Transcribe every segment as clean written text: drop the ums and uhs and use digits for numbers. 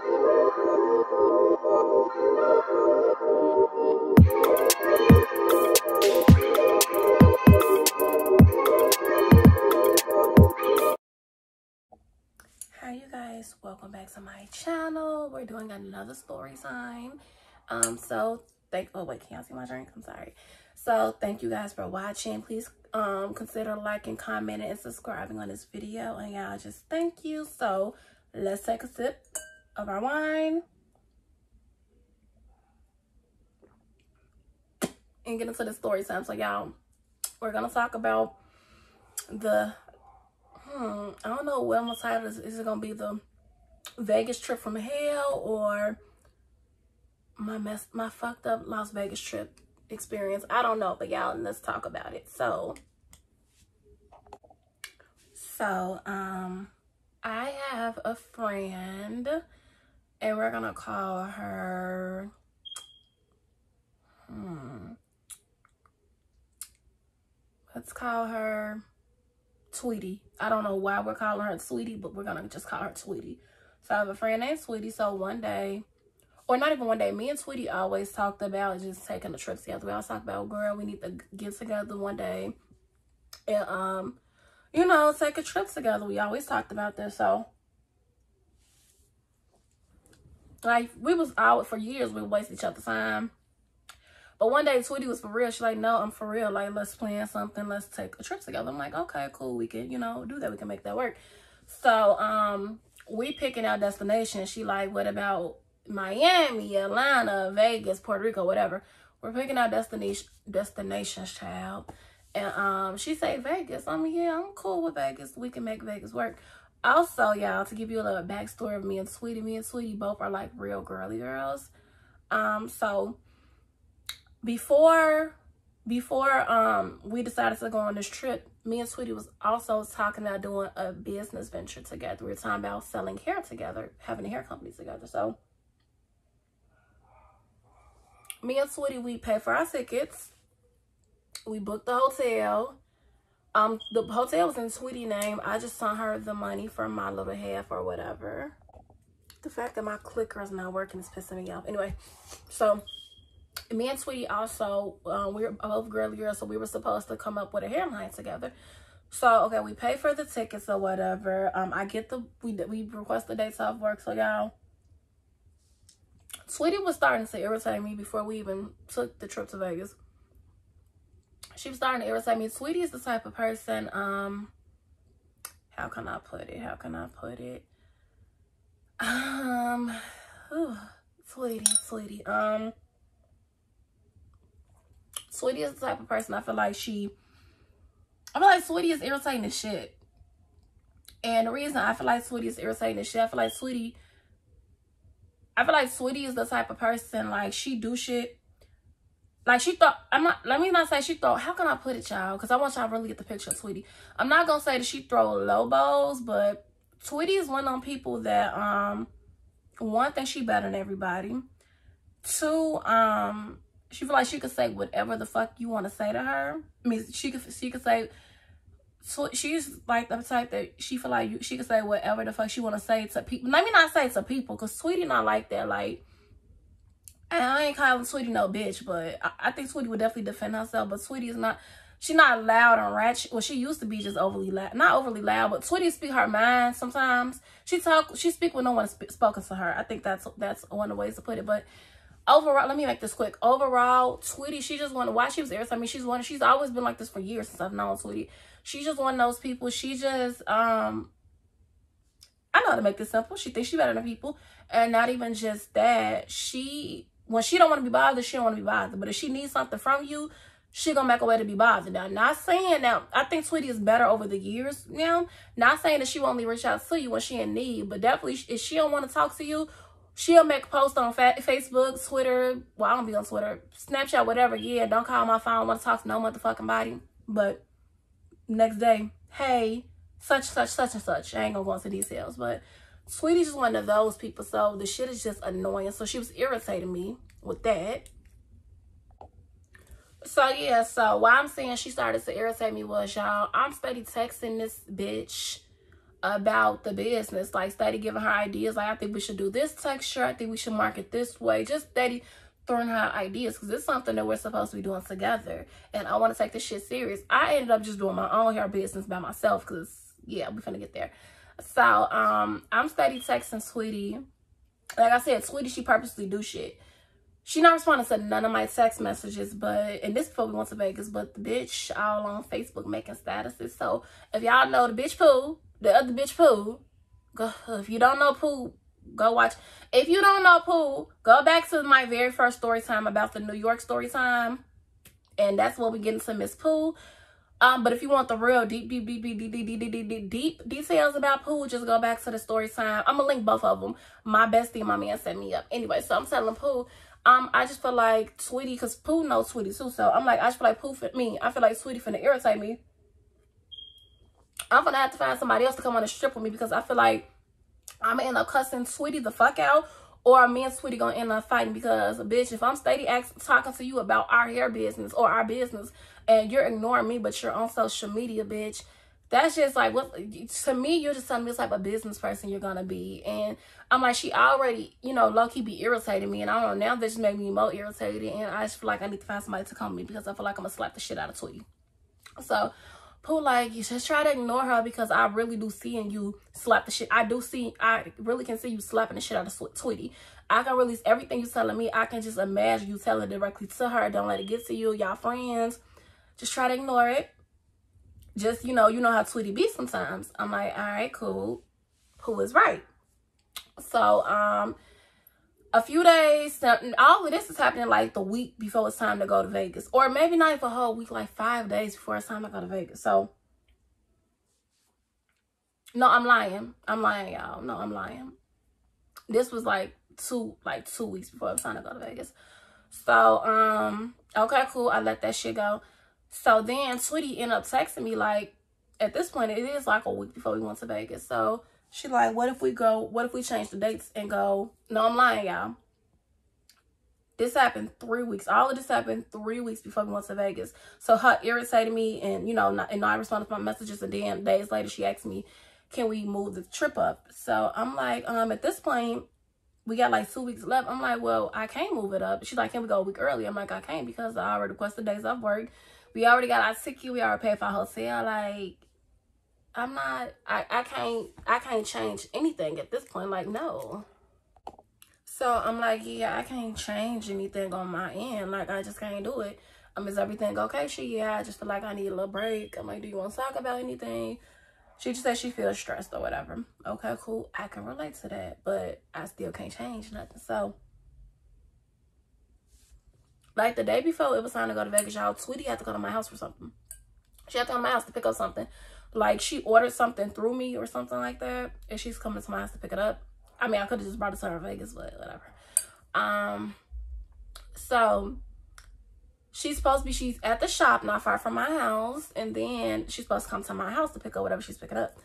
Hi you guys, welcome back to my channel. We're doing another story time. Oh wait, can y'all see my drink? I'm sorry. So thank you guys for watching. Please consider liking, commenting, and subscribing on this video. And y'all just thank you. So let's take a sip of our wine and get into the story time. So y'all, we're gonna talk about the I don't know what I'm gonna title this. Is it gonna be the Vegas trip from hell or my fucked up Las Vegas trip experience? I don't know, but y'all, let's talk about it. So I have a friend and we're gonna call her let's call her Tweety. I don't know why we're calling her Tweety, but we're gonna just call her Tweety. So I have a friend named Tweety. So one day, or not even one day, me and Tweety always talked about just taking a trip together. We always talked about, girl, we need to get together one day and you know, take a trip together. We always talked about this. So like we was out for years, we wasted each other's time. But one day Tweety was for real. She's like, no, I'm for real. Like, let's plan something. Let's take a trip together. I'm like, okay, cool. We can, you know, do that. We can make that work. So we picking out destinations. She like, what about Miami, Atlanta, Vegas, Puerto Rico, whatever. We're picking out destinations, child. And she said Vegas. I mean, yeah, I'm cool with Vegas. We can make Vegas work. Also, y'all, to give you a little backstory of me and Tweety both are like real girly girls. So before we decided to go on this trip, me and Tweety was also talking about doing a business venture together. We were talking about selling hair together, having a hair company together. So me and Tweety, we paid for our tickets. We booked the hotel. The hotel was in Tweety's name. I just sent her the money for my little half or whatever. The fact that my clicker is not working is pissing me off. Anyway, so me and Tweety also, we were both girly girls, so we were supposed to come up with a hairline together. So, okay, we pay for the tickets or whatever. We request the dates off work. So, y'all, Tweety was starting to irritate me before we even took the trip to Vegas. She was starting to irritate me. Tweety is the type of person, how can I put it? Tweety. Tweety is the type of person I feel like Tweety is irritating as shit. And the reason I feel like Tweety is irritating as shit, I feel like Tweety is the type of person, like, she do shit. Like, let me not say she throw, how can I put it, y'all? Because I want y'all to really get the picture of Tweety. I'm not going to say that she throw low blows, but Tweety is one of them people that, one, think she better than everybody. Two, she feel like she could say whatever the fuck you want to say to her. I mean, she could say, so she's like the type that she feel like she could say whatever the fuck she want to say to people. Let me not say to people, because Tweety not like that. Like, and I ain't calling Tweety no bitch, but I think Tweety would definitely defend herself. But Tweety is not, she not loud and ratchet. Well, she used to be just overly loud. Not overly loud, but Tweety speak her mind sometimes. She speak when no one spoken to her. I think that's one of the ways to put it. But overall, let me make this quick. Overall, Tweety, she just wanted, why she was irritated. I mean, she's always been like this for years since I've known Tweety. She's just one of those people. She just, I know how to make this simple. She thinks she's better than people. And not even just that. When she don't want to be bothered, she don't want to be bothered. But if she needs something from you, she gonna make a way to be bothered. Now, not saying that, I think Tweety is better over the years now. Not saying that she won't only reach out to you when she in need. But definitely, if she don't want to talk to you, she'll make a post on Facebook, Twitter. Well, I don't be on Twitter. Snapchat, whatever. Yeah, don't call my phone. I want to talk to no motherfucking body. But next day, hey, such and such. I ain't gonna go into details. But Tweety's just one of those people. So the shit is just annoying. So she was irritating me with that. So yeah, so why I'm saying she started to irritate me was, y'all, I'm steady texting this bitch about the business, like steady giving her ideas. Like, I think we should do this texture, I think we should market this way, just steady throwing her ideas, because it's something that we're supposed to be doing together, and I want to take this shit serious. I ended up just doing my own hair business by myself, because yeah, we finna get there. So I'm steady texting Sweetie. Like I said, Sweetie, she purposely do shit. She not responding to none of my text messages, but, and this before we went to Vegas, but the bitch all on Facebook making statuses. So if y'all know the bitch Pooh, the other bitch Pooh, go, if you don't know Pooh, go watch. If you don't know Pooh, go back to my very first story time about the New York story time, and that's where we get into Miss Pooh. But if you want the real deep details about Pooh, just go back to the story time. I'm gonna link both of them. My bestie and my man set me up. Anyway, so I'm telling Pooh, I just feel like Sweetie, because Pooh knows Sweetie too. So I'm like, I just feel like Pooh fit me. I feel like Sweetie finna irritate me. I'm gonna have to find somebody else to come on and strip with me, because I feel like I'm gonna end up cussing Sweetie the fuck out, or me and Sweetie gonna end up fighting, because bitch, if I'm steady talking to you about our hair business or our business and you're ignoring me, but you're on social media, bitch, that's just like, what, to me, you're just telling me what type of business person you're gonna be. And I'm like, she already, you know, low-key be irritating me, and I don't know, now this just made me more irritated, and I just feel like I need to find somebody to come to me, because I feel like I'm gonna slap the shit out of Tweety. So Pooh, like, you just try to ignore her, because I really do see in you slap the shit. I really can see you slapping the shit out of Tweety. I can really, everything you telling me, I can just imagine you telling directly to her. Don't let it get to you. Y'all friends. Just try to ignore it. Just, you know how Tweety be sometimes. I'm like, all right, cool. Pooh is right. So, a few days, all of this is happening like the week before it's time to go to Vegas. Or maybe not even a whole week, like 5 days before it's time to go to Vegas. So, no, I'm lying. I'm lying, y'all. No, I'm lying. This was like 2 weeks before it was time to go to Vegas. So, okay, cool. I let that shit go. So then Tweety ended up texting me, like, at this point, it is like a week before we went to Vegas. So she like, what if we change the dates and go? No, I'm lying, y'all. This happened 3 weeks. All of this happened 3 weeks before we went to Vegas. So her irritated me, and, you know, and I responded to my messages, and then days later she asked me, can we move the trip up? So I'm like, at this point, we got like 2 weeks left. I'm like, well, I can't move it up. She's like, can we go a week early? I'm like, I can't, because I already requested days off work. We already got our ticket. We already paid for our hotel. Like, I can't change anything at this point. Like, no. So I'm like, yeah, I can't change anything on my end. Like, I just can't do it. Is everything okay? Yeah, I just feel like I need a little break. I'm like, do you want to talk about anything? She just said she feels stressed or whatever. Okay, cool. I can relate to that, but I still can't change nothing. So, like, the day before it was time to go to Vegas, y'all, Tweety had to go to my house for something. She had to go to my house to pick up something. Like, she ordered something through me or something like that, and she's coming to my house to pick it up. I mean, I could have just brought it to her in Vegas, but whatever. So she's at the shop not far from my house, and then she's supposed to come to my house to pick up whatever she's picking up.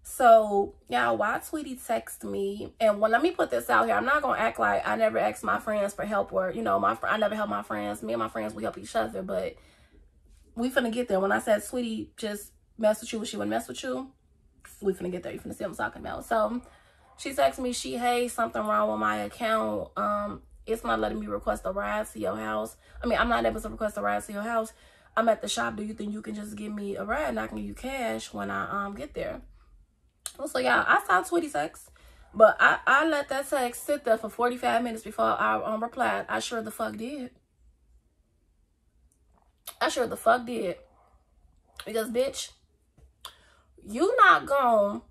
So, y'all, why Tweety text me, and let me put this out here. I'm not gonna act like I never asked my friends for help, or, you know, I never help my friends. Me and my friends, we help each other, but we finna get there. When I said Tweety just mess with you when she wouldn't mess with you, we finna get there. You finna see what I'm talking about. So she texted me, hey, something wrong with my account. It's not letting me request a ride to your house. I mean, I'm not able to request a ride to your house. I'm at the shop. Do you think you can just give me a ride and I can give you cash when I get there? So yeah, I saw Tweety text, but I let that text sit there for 45 minutes before I replied. I sure the fuck did. I sure the fuck did. Because, bitch, you not gonna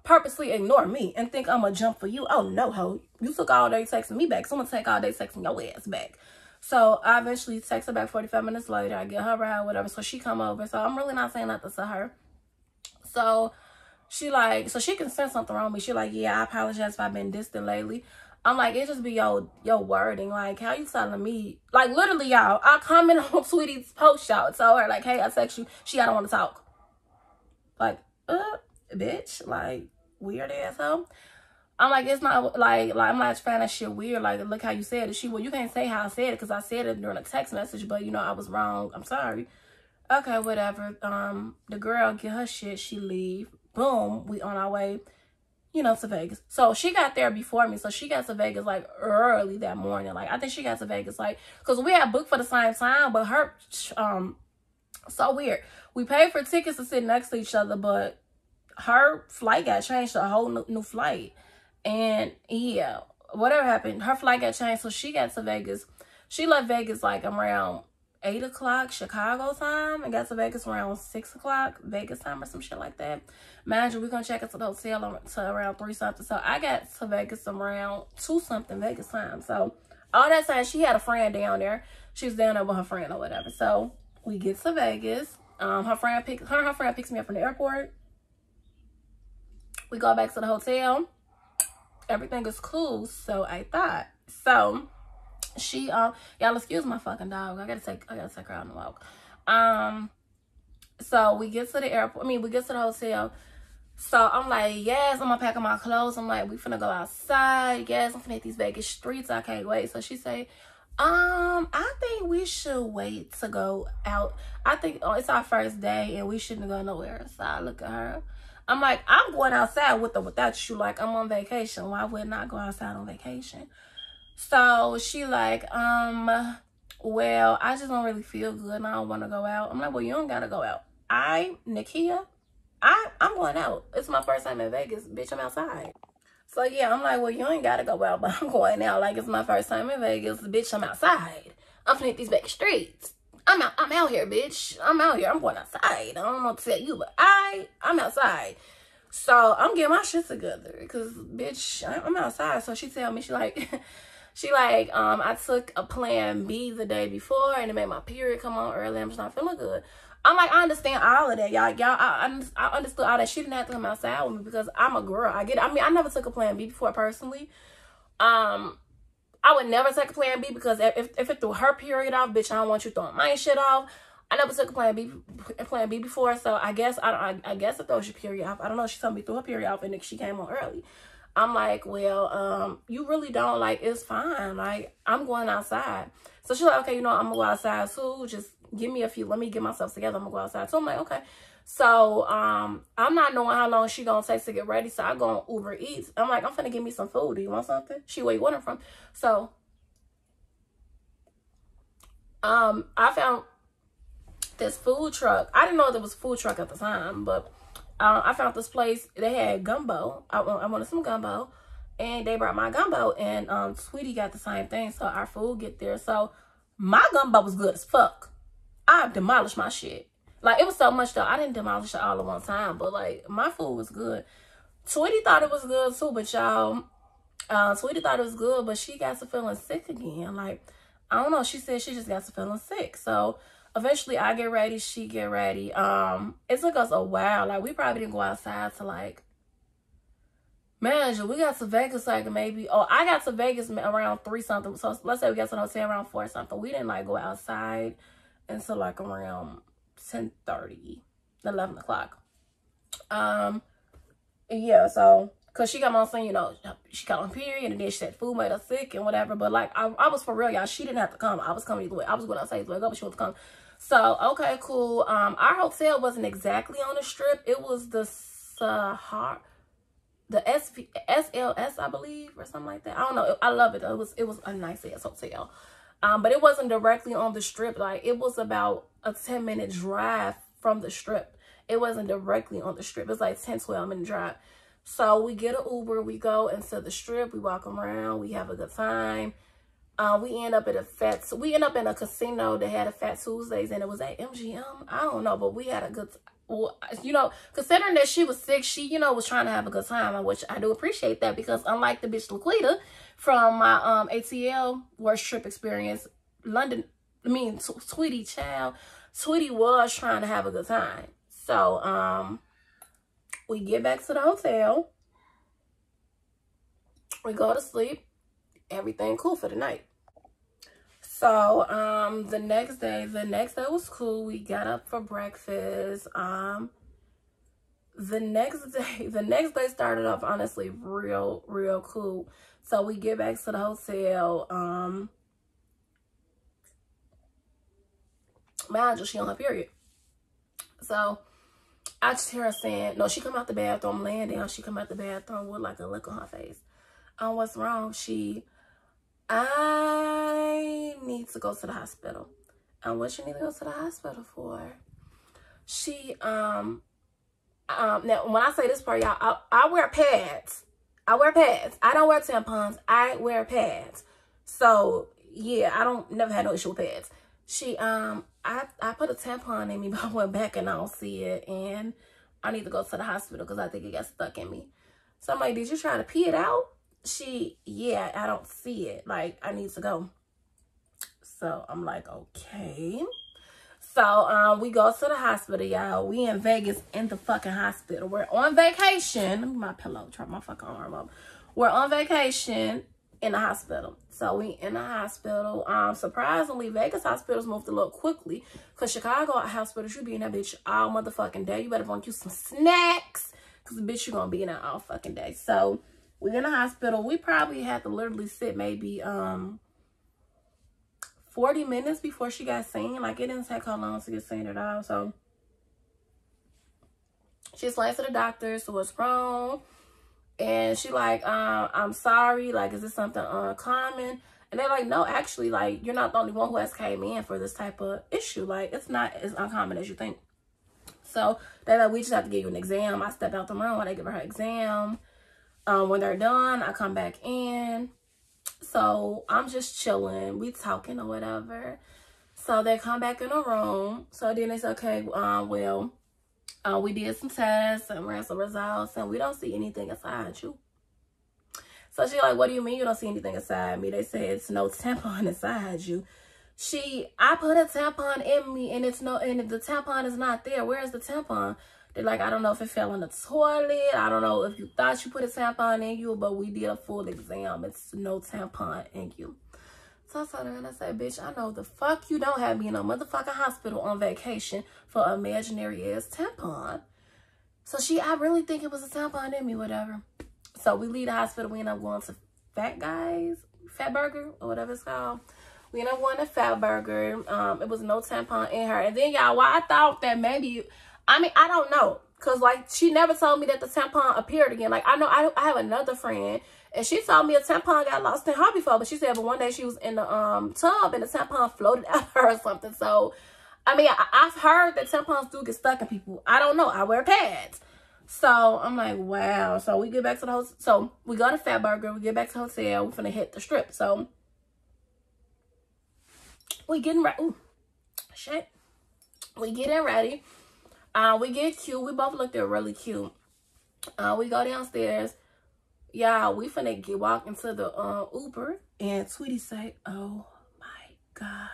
purposely ignore me and think I'm gonna jump for you. Oh, no, ho. You took all day texting me back, so I'm gonna take all day texting your ass back. So I eventually text her back 45 minutes later. I get her ride, whatever, so she come over. So I'm really not saying nothing to her. So she like, so she can sense something wrong with me. She like, yeah, I apologize if I've been distant lately. I'm like, it just be your wording. Like, how you telling me? Like, literally, y'all, I comment on Tweety's post, y'all. Tell her, like, hey, I text you. I don't want to talk. Like, bitch. Like, weird asshole. I'm like, it's not, like I'm not finding that shit weird. Like, look how you said it. Well, you can't say how I said it, because I said it during a text message, but, you know, I was wrong. I'm sorry. Okay, whatever. The girl get her shit. She leave. boom, we on our way, you know, to Vegas. So she got there before me. So she got to Vegas like early that morning. Like I think she got to Vegas like, because we had booked for the same time, but her, so weird. We paid for tickets to sit next to each other, but her flight got changed to a whole new flight. And yeah, whatever happened, her flight got changed. So she got to Vegas. She left Vegas like around 8 o'clock Chicago time and got to Vegas around 6 o'clock Vegas time or some shit like that. Mind you, we're going to check into the hotel to around 3 something. So I got to Vegas around 2 something Vegas time. So all that time, she had a friend down there. She was down there with her friend or whatever. So we get to Vegas. Her friend picks me up from the airport. We go back to the hotel. Everything is cool, so I thought. So she y'all excuse my fucking dog. I gotta take her out on the walk. So we get to the airport. We get to the hotel. So I'm like, yes, I'm gonna pack up my clothes. I'm like, we finna go outside. Yes, I'm finna hit these Vegas streets. I can't wait. So she say, I think we should wait to go out. I think it's our first day and we shouldn't go nowhere. So I look at her. I'm like, I'm going outside with or without you. Like, I'm on vacation. Why would I not go outside on vacation? So she like, well, I just don't really feel good and I don't want to go out. I'm like, well, you don't gotta go out. Nakia, I'm going out. It's my first time in Vegas. Bitch, I'm outside. So yeah, I'm like, well, you ain't gotta go out, but I'm going out. Like, it's my first time in Vegas. Bitch, I'm outside. I'm finna hit these back streets. I'm out here, bitch. I'm out here. I'm going outside. I don't know what to tell you, but I'm outside. So I'm getting my shit together because, bitch, I'm outside. So she tell me, she like, I took a plan B the day before and it made my period come on early. I'm just not feeling good. I'm like, I understand all of that, y'all. I understood all that. She didn't have to come outside with me because I'm a girl. I get it. I never took a plan B before personally. I would never take a plan B because if it threw her period off, bitch, I don't want you throwing my shit off. I never took a plan B before, so I guess it throws your period off. I don't know. She told me threw her period off and then she came on early. I'm like, well, you really don't, like, it's fine. Like, I'm going outside. So she's like, okay, you know, I'm gonna go outside too. Just give me a few. Let me get myself together. I'm gonna go outside. So I'm like, okay. So I'm not knowing how long she gonna take to get ready. So I go on Uber Eats. I'm like, I'm finna get me some food. Do you want something? She, where you want it from? So I found this food truck. I didn't know there was a food truck at the time, but I found this place. They had gumbo. I wanted some gumbo, and they brought my gumbo. And Sweetie got the same thing. So our food get there. So my gumbo was good as fuck. I demolished my shit. Like, it was so much though. I didn't demolish it all at one time, but like, my food was good. Sweetie thought it was good too, but y'all, Sweetie thought it was good, but she got to feeling sick again. Like, I don't know. She said she just got to feeling sick. So eventually I get ready, she get ready. It took us a while. Like, we probably didn't go outside to like, man, we got to Vegas like maybe, I got to Vegas around 3 something. So let's say we got to the hotel around 4 something. We didn't like go outside until like around 10:30, 11 o'clock. Yeah, so because she got on saying, you know, she got on period and then she said food made her sick and whatever. But like, I was for real, y'all. She didn't have to come. I was coming either way. I was going outside either way, but she wanted to come. So okay, cool. Our hotel wasn't exactly on the strip. It was the SLS, I believe, or something like that. I don't know. I love it. It was a nice ass hotel. But it wasn't directly on the strip. Like, it was about a 10-minute drive from the strip. It wasn't directly on the strip. It was like 10-12-minute drive. So we get an Uber. We go into the strip. We walk around. We have a good time. We end up in a casino that had a Fat Tuesdays, and it was at MGM. I don't know, but we had a good, well, you know, considering that she was sick, she, you know, was trying to have a good time, which I do appreciate that, because unlike the bitch Laquita from my ATL worst trip experience, Sweetie child, Sweetie was trying to have a good time. So we get back to the hotel. We go to sleep. Everything cool for the night. So the next day was cool. We got up for breakfast. The next day started off honestly real cool. So we get back to the hotel. Mind you, she on her period. So I just hear her saying, no, she come out the bathroom, laying down. She come out the bathroom with like a look on her face. What's wrong? I need to go to the hospital. What you need to go to the hospital for? Now when I say this part, y'all, I wear pads. I wear pads. I don't wear tampons. I wear pads. So yeah, I don't never had no issue with pads. I put a tampon in me, but I went back and I don't see it, and I need to go to the hospital because I think it got stuck in me. So I'm like, did you try to pee it out? Yeah, I don't see it. Like, I need to go. So I'm like, okay. So we go to the hospital, y'all. We in Vegas in the fucking hospital. We're on vacation. Let me my pillow, try my fucking arm up. We're on vacation in the hospital. So we in the hospital. Surprisingly, Vegas hospitals moved a little quickly. Cause Chicago hospitals, you be in that bitch all motherfucking day. You better bring you some snacks. Cause the bitch, you gonna be in there all fucking day. So we in the hospital. We probably had to literally sit maybe 40 minutes before she got seen. Like, it didn't take her long to get seen at all. So she explained to the doctor, so what's wrong? And she like, I'm sorry, like, is this something uncommon? And they're like, no, actually, like, you're not the only one who has came in for this type of issue. Like, it's not as uncommon as you think. So they're like, we just have to give you an exam. I step out the room while they give her exam. When they're done, I come back in. So I'm just chilling. We talking or whatever. So they come back in the room. So then it's okay, we did some tests and ran some results, and we don't see anything inside you. So she like, what do you mean you don't see anything inside me? They said it's no tampon inside you. I put a tampon in me, and the tampon is not there. Where is the tampon? They're like, I don't know if it fell in the toilet. I don't know if you thought you put a tampon in you, but we did a full exam. It's no tampon in you. So I told her, and I said, bitch, I know the fuck you don't have me in a motherfucking hospital on vacation for an imaginary ass tampon. So I really think it was a tampon in me, whatever. So we leave the hospital. We end up going to Fatburger, or whatever it's called. We end up going to Fatburger. It was no tampon in her. And then, y'all, why I thought that maybe, I mean, I don't know. Because, like, she never told me that the tampon appeared again. Like, I know I have another friend, and she told me a tampon got lost in her before. But she said, but one day she was in the tub, and the tampon floated out of her or something. So, I mean, I've heard that tampons do get stuck in people. I don't know. I wear pads. So, I'm like, wow. So, we get back to the hotel. So, we go to Fatburger. We get back to the hotel. We're finna hit the strip. So, we getting ready. Ooh, shit. We getting ready. We get cute. We both looked really cute. We go downstairs. Y'all, we finna walk into the Uber. And Tweety say, oh my God.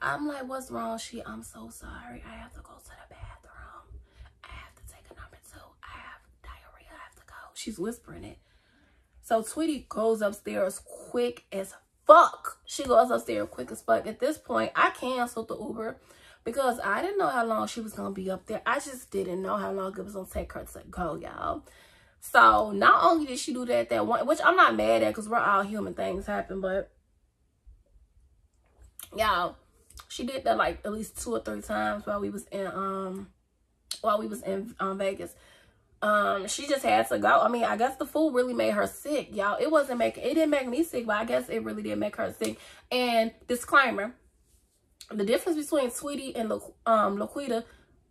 I'm like, what's wrong? I'm so sorry. I have to go to the bathroom. I have to take a number 2. I have diarrhea. I have to go. She's whispering it. So Tweety goes upstairs quick as fuck. She goes upstairs quick as fuck. At this point, I canceled the Uber because I didn't know how long she was going to be up there. I just didn't know how long it was going to take her to go, y'all. So not only did she do that one, which I'm not mad at because we're all human, things happen, but y'all, she did that like at least 2 or 3 times while we was in Vegas. She just had to go. I mean, I guess the food really made her sick, y'all. It didn't make me sick, but I guess it really did make her sick. And disclaimer, the difference between Tweety and Laquita,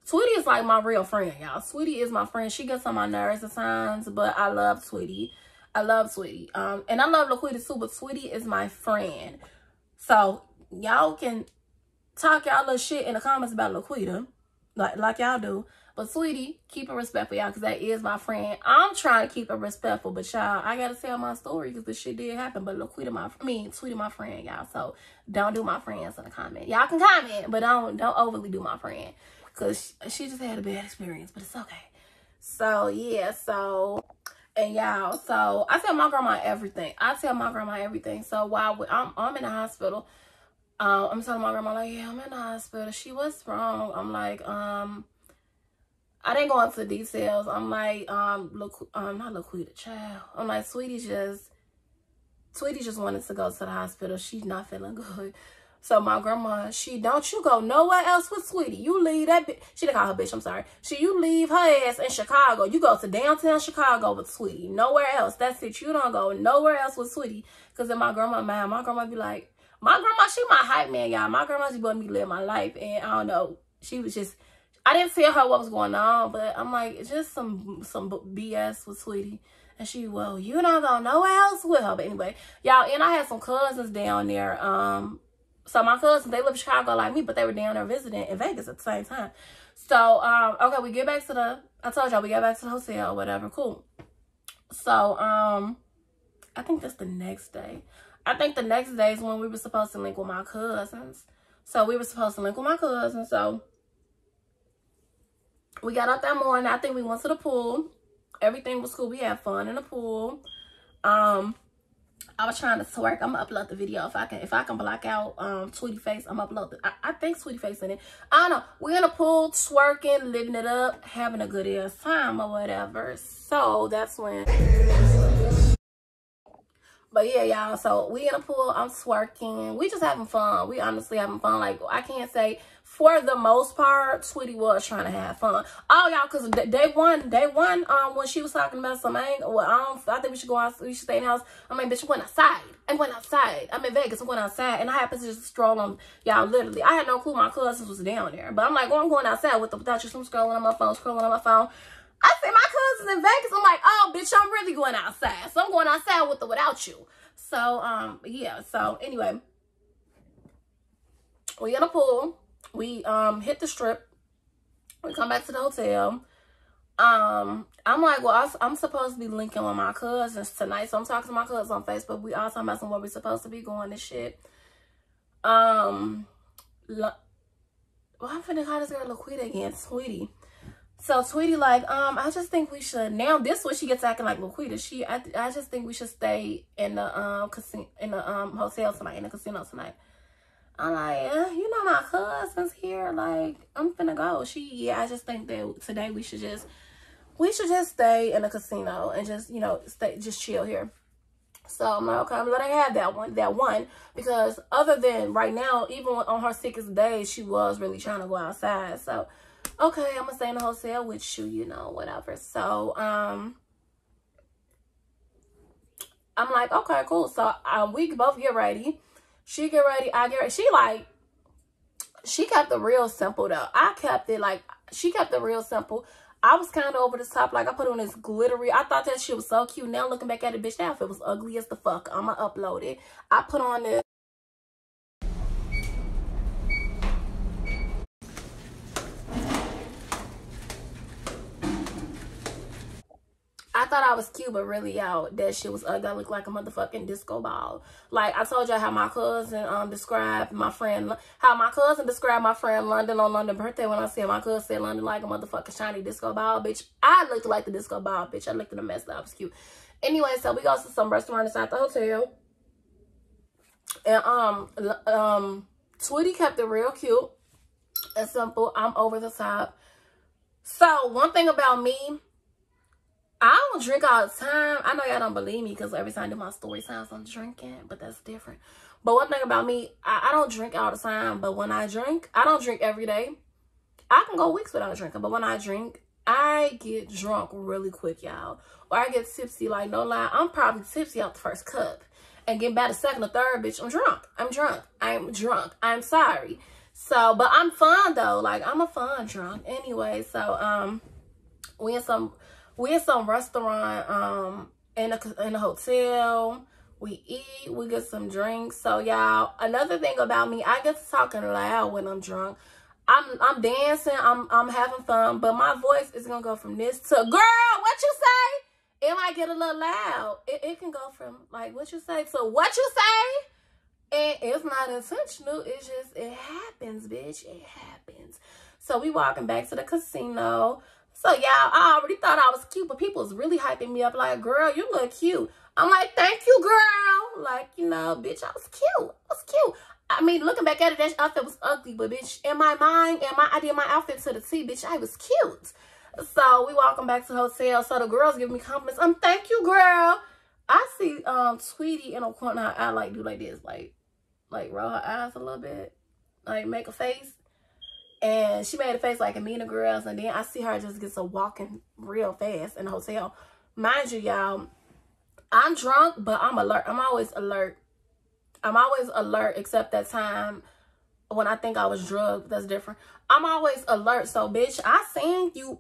Tweety is like my real friend, y'all. Tweety is my friend. She gets on my nerves at times, but I love Tweety. I love Tweety. And I love Laquita too, but Tweety is my friend. So y'all can talk y'all little shit in the comments about Laquita, like y'all do. But Tweety, keep it respectful, y'all, because that is my friend. I'm trying to keep it respectful, but y'all, I gotta tell my story because this shit did happen. But Tweety my friend, y'all. So don't do my friends in the comment. Y'all can comment, but don't overly do my friend because she just had a bad experience. But it's okay. So yeah, and y'all, so I tell my grandma everything. So while I'm in the hospital, I'm telling my grandma like, yeah, I'm in the hospital. She was wrong. I'm like, I didn't go into details. I'm like, not Laquita, child. I'm like, Tweety just wanted to go to the hospital. She's not feeling good. So my grandma, she don't you go nowhere else with Sweetie. You leave that bitch. She didn't call her bitch, I'm sorry. You leave her ass in Chicago. You go to downtown Chicago with Sweetie. Nowhere else. That's it. You don't go nowhere else with Sweetie. Because in my grandma mind, my grandma be like, my grandma, she my hype man, y'all. My grandma just wanted me to live my life. And I don't know. She was just, I didn't tell her what was going on. But I'm like, it's just some BS with Sweetie. And she, well, you don't go nowhere else with her. But anyway, y'all, and I had some cousins down there. So my cousins, they live in Chicago like me, but they were down there visiting in Vegas at the same time. So, okay, we get back to the, I told y'all we get back to the hotel or whatever. Cool. So, I think that's the next day. I think the next day is when we were supposed to link with my cousins. So, we were supposed to link with my cousins. So, we got up that morning. I think we went to the pool. Everything was cool. We had fun in the pool. I was trying to twerk. I'm gonna upload the video if I can block out Tweety Face. I'm gonna upload I think Tweety Face in it. I don't know. We're in the pool twerking, living it up, having a good ass time or whatever. So that's when. But yeah, y'all. So we in the pool. I'm twerking. We just having fun. We honestly having fun. Like I can't say. For the most part, Tweety was trying to have fun. Oh, y'all, because day one, when she was talking about some anger, well, I think we should go out, we should stay in the house. I mean, bitch, I went outside. I'm in Vegas, I went outside, and I happened to just stroll on, y'all, literally. I had no clue my cousins was down there. But I'm like, well, I'm going outside without you. So I'm scrolling on my phone. I see my cousins in Vegas. I'm like, oh, bitch, I'm really going outside. So I'm going outside with or without you. So, yeah. So, anyway, we in the pool. We hit the strip. We come back to the hotel. I'm like, well, I'm supposed to be linking with my cousins tonight. So I'm talking to my cousins on Facebook. We all talking about somewhere we're supposed to be going and shit. Well, I'm finna call this girl Laquita again, Tweety. So Tweety like, I just think we should, now this way she gets acting like Laquita. I just think we should stay in the casino, in the hotel tonight, in the casino tonight. I'm like, you know, my cousin's here. Like, I'm finna go. I just think that today we should just stay in the casino and just, you know, just chill here. So I'm like, okay, I'm gonna let her have that one, because other than right now, even on her sickest days, she was really trying to go outside. So, okay, I'm gonna stay in the hotel with you, you know, whatever. So, I'm like, okay, cool. So, we both get ready. She get ready, I get ready. She kept it real simple though. She kept it real simple. I was kind of over the top. Like I put on this glittery. I thought that shit was so cute. Now looking back at it, bitch, that outfit was ugly as the fuck. I'ma upload it. I put on this. I thought I was cute, but really, y'all, that shit was ugly. I looked like a motherfucking disco ball. Like, I told y'all how my cousin described my friend London on London birthday when I said my cousin said London like a motherfucking shiny disco ball, bitch. I looked like the disco ball, bitch. I looked at a mess that I was cute. Anyway, so we go to some restaurant inside the hotel. And, Tweety kept it real cute and simple. I'm over the top. So, one thing about me, I don't drink all the time. I know y'all don't believe me because every time I do my story times I'm drinking, but that's different. But one thing about me, I don't drink all the time, but when I drink, I don't drink every day. I can go weeks without drinking, but when I drink, I get drunk really quick, y'all. Or I get tipsy, like no lie. I'm probably tipsy out the first cup. And getting by the second or third, bitch, I'm drunk. I'm sorry. So, but I'm fun though. Like, I'm a fun drunk. Anyway, so, we in some restaurant in a hotel. We eat, we get some drinks. So y'all, another thing about me, I get to talking loud when I'm drunk. I'm dancing, I'm having fun, but my voice is gonna go from this to, girl, what you say? It might get a little loud. It can go from like what you say to what you say. And it's not intentional. It's just, it happens, bitch. It happens. So we walking back to the casino. So, y'all, I already thought I was cute, but people was really hyping me up like, girl, you look cute. I'm like, thank you, girl. Like, you know, bitch, I was cute. I mean, looking back at it, that outfit was ugly, but, bitch, in my mind, I did my outfit to the T, bitch, I was cute. So, we walking back to the hotel. So, the girls give me compliments. Thank you, girl. I see Tweety in a corner. I, like, do like this, like like roll her eyes a little bit, like make a face. And she made a face like a mean girls, and then I see her just get to walking real fast in the hotel. Mind you, y'all, I'm drunk, but I'm alert. I'm always alert. I'm always alert, except that time when I think I was drugged. That's different. I'm always alert. So, bitch, I seen you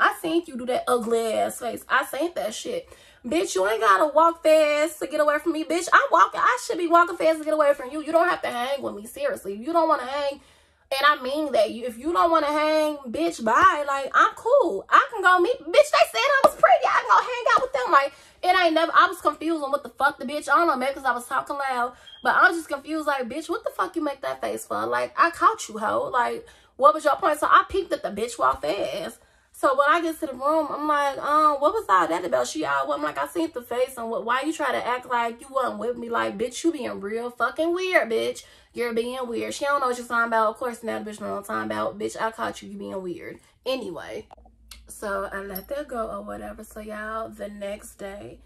I seen you do that ugly ass face. I seen that shit. Bitch, you ain't gotta walk fast to get away from me. Bitch, I should be walking fast to get away from you. You don't have to hang with me, seriously. If you don't want to hang, and I mean that, if you don't want to hang, bitch, bye. Like, I'm cool. I can go meet, bitch, they said I was pretty. I can go hang out with them. Like, it ain't never, I was confused on what the fuck the bitch, I don't know, maybe because I was talking loud, but I'm just confused, like, bitch, what the fuck you make that face for? Like, I caught you, hoe. Like, what was your point? So I peeked at the bitch walk fast. So when I get to the room, I'm like, what was all that about? She all, I'm like, I seen the face, and why you try to act like you wasn't with me? Like, bitch, you being real fucking weird, bitch. You're being weird. She don't know what you're talking about. Of course, now the bitch know what I'm talking about. Bitch, I caught you being weird. Anyway, so I let that go or whatever. So y'all, the next day,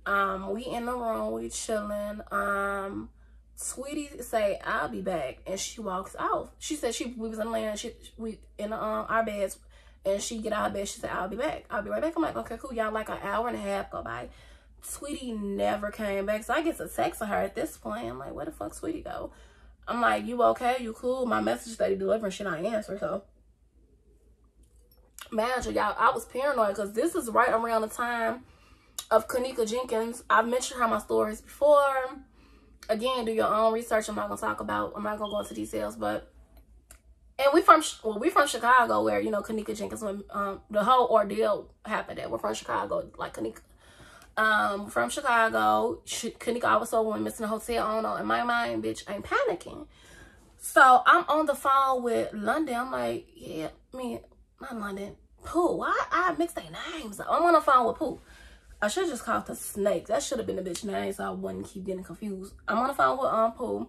we in the room, we chilling. Sweetie say, I'll be back, and she walks off. She said we was in land, we in our beds, and she get out of bed. She said, I'll be back. I'll be right back. I'm like, okay, cool. Y'all, like an hour and a half go by. Sweetie never came back. So I get to text her at this point. I'm like, where the fuck Sweetie go? I'm like, you okay? You cool? My message that he delivering shit I answer. So, manager, y'all, I was paranoid because this is right around the time of Kenneka Jenkins. I've mentioned her in my stories before. Again, do your own research. I'm not gonna go into details, but we from Chicago, where, you know, Kenneka Jenkins, when the whole ordeal happened at. We're from Chicago, like Kenneka. From Chicago. Kenneka also went missing a hotel. I don't know. In my mind, bitch, I'm panicking. So I'm on the phone with London. I'm like, yeah, not London. Pooh. Why I mixed their names? I'm on the phone with Pooh. I should have just called the Snake. That should have been the bitch name, so I wouldn't keep getting confused. I'm on the phone with Pooh.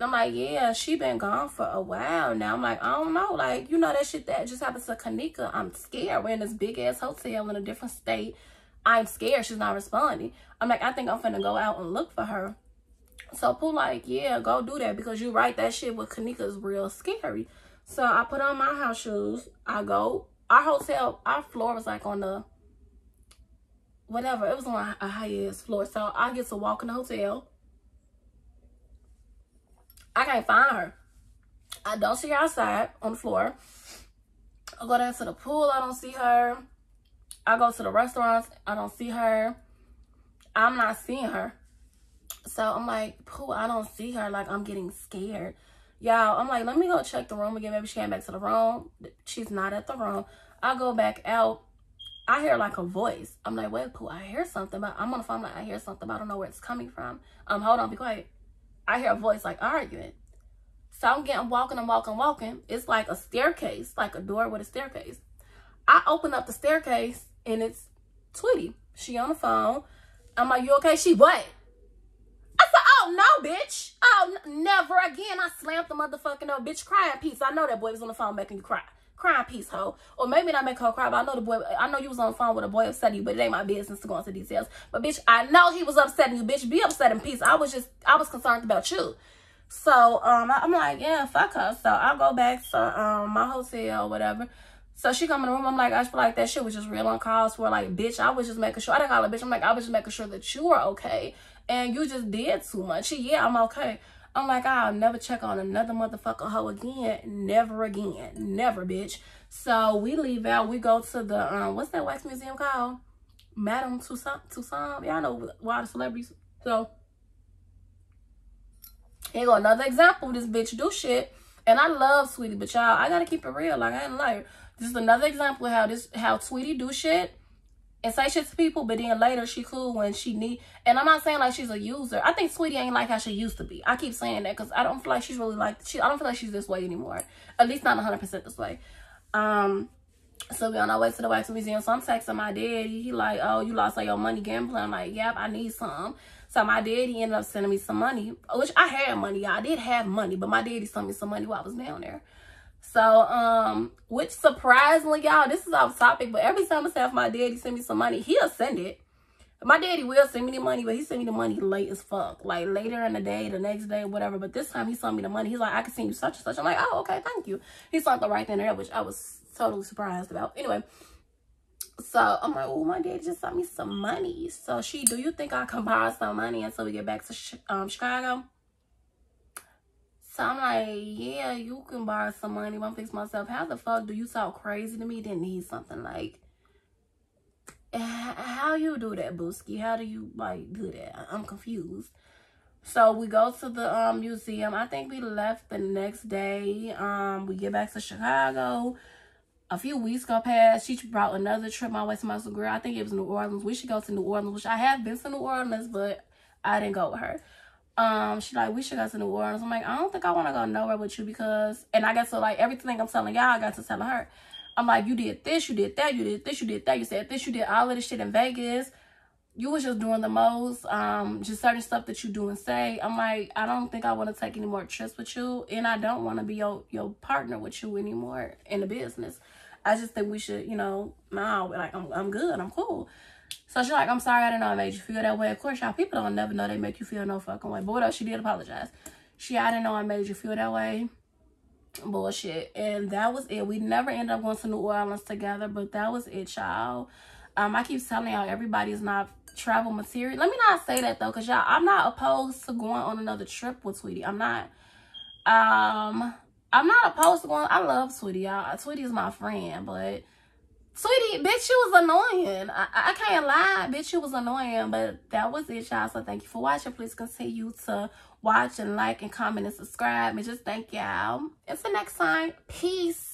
I'm like, yeah, she been gone for a while now. I'm like, I don't know. Like, you know that shit that just happened to Kenneka. I'm scared. We're in this big-ass hotel in a different state. I'm scared she's not responding. I'm like, I think I'm finna go out and look for her. So Pooh like, yeah, go do that, because you right, that shit with Kenneka is real scary. So I put on my house shoes. I go. Our hotel, our floor was like on the, whatever. It was on a high-ass floor. So I get to walk in the hotel. I can't find her. I don't see her outside on the floor. I go down to the pool. I don't see her. I go to the restaurants. I don't see her. I'm not seeing her. So I'm like, Pooh, I don't see her. Like, I'm getting scared. Y'all, I'm like, let me go check the room again. Maybe she came back to the room. She's not at the room. I go back out. I hear like a voice. I'm like, wait, Pooh, I hear something. But I'm on the phone, like, I hear something, but I don't know where it's coming from. Hold on, be quiet. I hear a voice like arguing. So I'm walking. It's like a staircase, like a door with a staircase. I open up the staircase, and it's Tweety. She on the phone. I'm like, you okay? She what? I said, oh, no, bitch. Oh, never again. I slammed the motherfucking door. Bitch, cry in peace. I know that boy was on the phone making you cry. Cry in peace, hoe. Or maybe not make her cry, but I know you was on the phone with a boy upsetting you, but it ain't my business to go into details. But, bitch, I know he was upsetting you, bitch. Be upset in peace. I was concerned about you. So, I'm like, yeah, fuck her. So, I go back to my hotel or whatever. So, she come in the room. I'm like, I feel like that shit was just real on calls for, like, bitch, I was just making sure. I didn't call her bitch. I'm like, I was just making sure that you were okay. And you just did too much. Yeah, I'm okay. I'm like, I'll never check on another motherfucker hoe again. Never again. Never, bitch. So, we leave out. We go to the, what's that wax museum called? Madame Tussauds. Y'all know why the celebrities. So, here go another example of this bitch do shit. And I love Sweetie, but y'all, I gotta keep it real. Like, I ain't like, this is another example of how Sweetie do shit and say shit to people, but then later she cool when she need. And I'm not saying like she's a user. I think Sweetie ain't like how she used to be. I keep saying that because I don't feel like she's really like, I don't feel like she's this way anymore. At least not 100% this way. So we on our way to the wax museum. So I'm texting my daddy. He like, oh, you lost all your money gambling. I'm like, yep, I need some. So my daddy ended up sending me some money, which I had money, y'all. I did have money, but my daddy sent me some money while I was down there. So, which surprisingly, y'all, this is off topic, but every time I say if my daddy send me some money, he'll send it. My daddy will send me the money, but he sent me the money late as fuck. Like, later in the day, the next day, whatever. But this time, he sent me the money. He's like, I can send you such and such. I'm like, oh, okay, thank you. He sent the right thing there, which I was totally surprised about. Anyway, so I'm like, oh, my daddy just sent me some money. So, do you think I can borrow some money until we get back to Chicago? So I'm like, yeah, you can borrow some money. But I'm thinking to myself, how the fuck do you talk crazy to me? Didn't need something. Like, how you do that, Booski? How do you, like, do that? I'm confused. So we go to the museum. I think we left the next day. We get back to Chicago. A few weeks go past. She brought another trip my way to my girl. I think it was New Orleans. We should go to New Orleans, which I have been to New Orleans, but I didn't go with her. She like, we should go to New Orleans. I'm like, I don't think I want to go nowhere with you because, and I got to, like, everything I'm telling y'all, I got to tell her. I'm like, you did this, you did that, you did this, you did that, you said this, you did all of this shit in Vegas. You was just doing the most, just certain stuff that you do and say. I'm like, I don't think I want to take any more trips with you, and I don't want to be your partner with you anymore in the business. I just think we should, you know, no, like, I'm good, I'm cool. So she's like, I'm sorry, I didn't know I made you feel that way. Of course, y'all, people don't never know they make you feel no fucking way. But what else? She did apologize. I didn't know I made you feel that way. Bullshit. And that was it. We never ended up going to New Orleans together, but that was it, y'all. I keep telling y'all, everybody is not travel material. Let me not say that, though, because y'all, I'm not opposed to going on another trip with Tweety. I'm not. I'm not opposed to going. I love Tweety, y'all. Tweety is my friend, but Sweetie, bitch, you was annoying. I can't lie, bitch, you was annoying. But that was it, y'all. So thank you for watching. Please continue to watch and like and comment and subscribe. And just thank y'all. Until next time, peace.